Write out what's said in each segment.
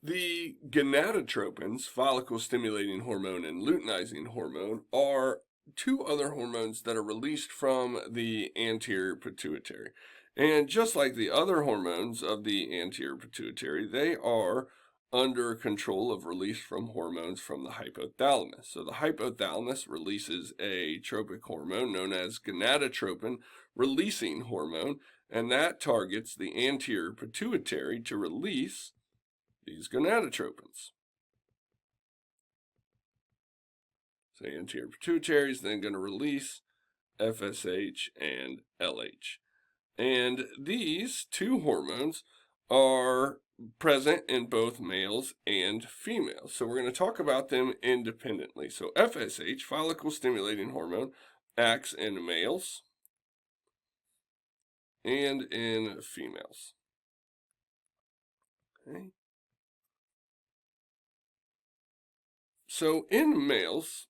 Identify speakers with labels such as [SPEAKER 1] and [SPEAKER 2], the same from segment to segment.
[SPEAKER 1] The gonadotropins, follicle-stimulating hormone and luteinizing hormone, are two other hormones that are released from the anterior pituitary. And just like the other hormones of the anterior pituitary, they are under control of release from hormones from the hypothalamus. So the hypothalamus releases a tropic hormone known as gonadotropin releasing hormone, and that targets the anterior pituitary to release these gonadotropins. So anterior pituitary is then going to release FSH and LH. And these two hormones are present in both males and females. So we're going to talk about them independently. So FSH, follicle stimulating hormone, acts in males and in females. Okay. So in males,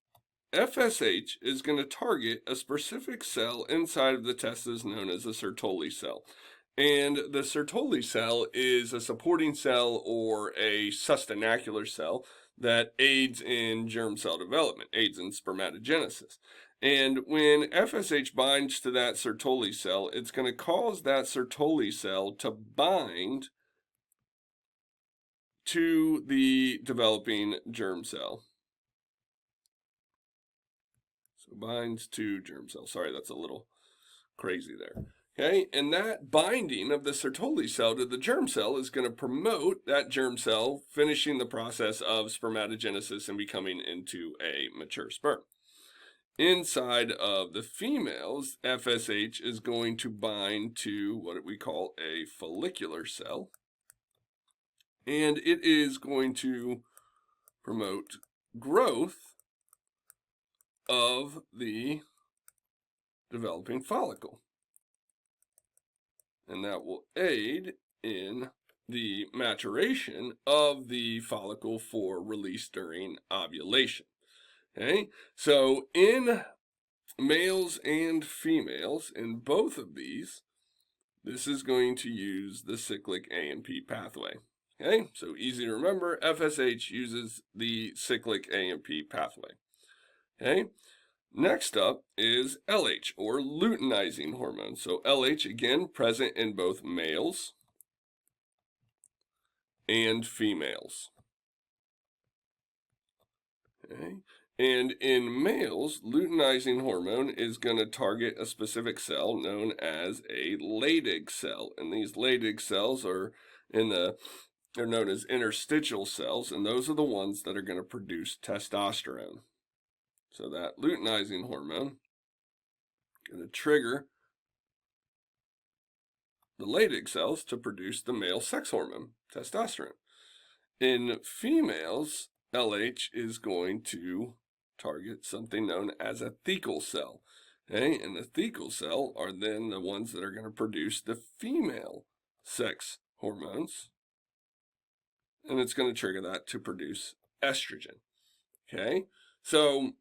[SPEAKER 1] FSH is going to target a specific cell inside of the testes known as a Sertoli cell. And the Sertoli cell is a supporting cell or a sustentacular cell that aids in germ cell development, aids in spermatogenesis. And when FSH binds to that Sertoli cell, it's going to cause that Sertoli cell to bind to the developing germ cell. So binds to germ cell. Sorry, that's a little crazy there. Okay, and that binding of the Sertoli cell to the germ cell is going to promote that germ cell finishing the process of spermatogenesis and becoming into a mature sperm. Inside of the females, FSH is going to bind to what we call a follicular cell, and it is going to promote growth of the developing follicle. And that will aid in the maturation of the follicle for release during ovulation. Okay, so in males and females, in both of these, this is going to use the cyclic AMP pathway. Okay, so easy to remember, FSH uses the cyclic AMP pathway. Okay, next up is LH, or luteinizing hormone. So LH, again, present in both males and females. Okay. And in males, luteinizing hormone is going to target a specific cell known as a Leydig cell. And these Leydig cells are they're known as interstitial cells, and those are the ones that are going to produce testosterone. So that luteinizing hormone is going to trigger the Leydig cells to produce the male sex hormone, testosterone. In females, LH is going to target something known as a thecal cell. Okay? And the thecal cell are then the ones that are going to produce the female sex hormones. And it's going to trigger that to produce estrogen. Okay? So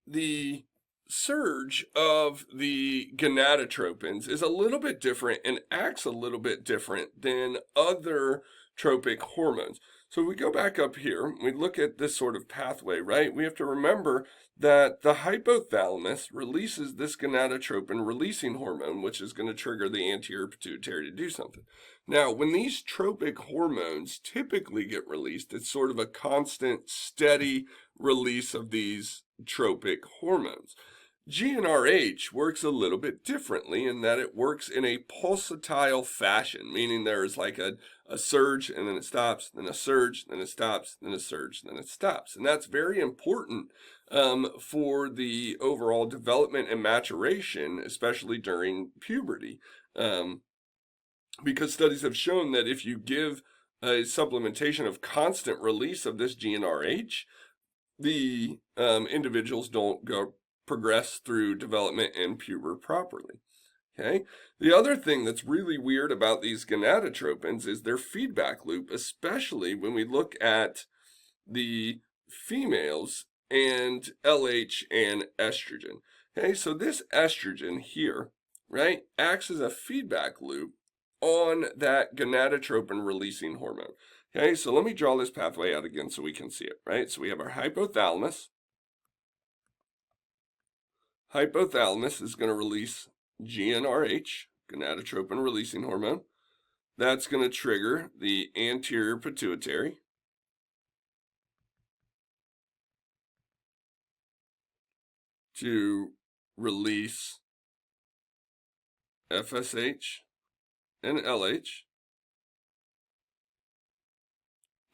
[SPEAKER 1] the surge of the gonadotropins is a little bit different and acts a little bit different than other tropic hormones. So we go back up here, we look at this sort of pathway, right? We have to remember that the hypothalamus releases this gonadotropin releasing hormone, which is going to trigger the anterior pituitary to do something. Now, when these tropic hormones typically get released, it's sort of a constant, steady release of these tropic hormones. GnRH works a little bit differently in that it works in a pulsatile fashion, meaning there's like a surge and then it stops, then a surge, then it stops, then a surge, then it stops. And that's very important for the overall development and maturation, especially during puberty. Because studies have shown that if you give a supplementation of constant release of this GnRH, the individuals don't progress through development and puber properly. Okay. The other thing that's really weird about these gonadotropins is their feedback loop, especially when we look at the females and LH and estrogen. Okay, so this estrogen here, right, acts as a feedback loop on that gonadotropin releasing hormone. Okay, so let me draw this pathway out again so we can see it, right? So we have our hypothalamus. Hypothalamus is going to release GnRH, gonadotropin releasing hormone. That's going to trigger the anterior pituitary. To release FSH and LH.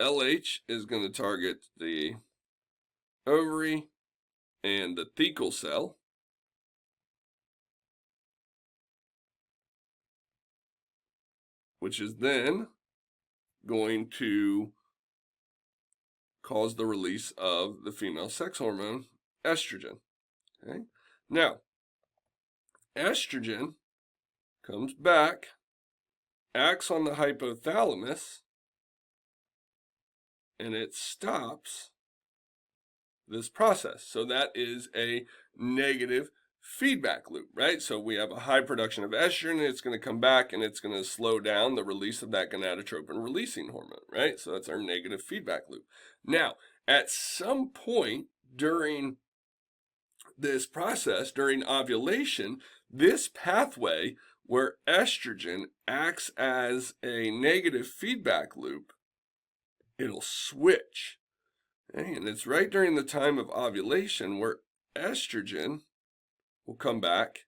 [SPEAKER 1] LH is going to target the ovary and the thecal cell, which is then going to cause the release of the female sex hormone, estrogen. Okay? Now, estrogen comes back, acts on the hypothalamus, and it stops this process. So that is a negative feedback loop, right? So we have a high production of estrogen, and it's going to come back and it's going to slow down the release of that gonadotropin releasing hormone, right? So that's our negative feedback loop. Now, at some point during this process, during ovulation, this pathway where estrogen acts as a negative feedback loop, it'll switch. Okay? And it's right during the time of ovulation where estrogen will come back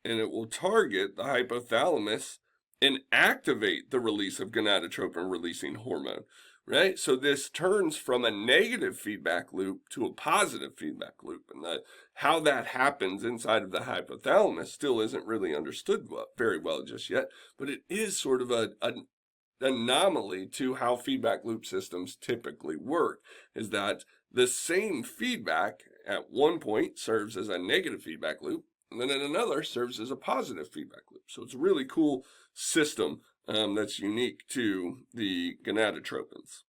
[SPEAKER 1] and it will target the hypothalamus and activate the release of gonadotropin releasing hormone, right? So this turns from a negative feedback loop to a positive feedback loop. And how that happens inside of the hypothalamus still isn't really understood very well just yet, but it is sort of an anomaly to how feedback loop systems typically work, is that the same feedback at one point serves as a negative feedback loop, and then at another serves as a positive feedback loop. So it's a really cool system that's unique to the gonadotropins.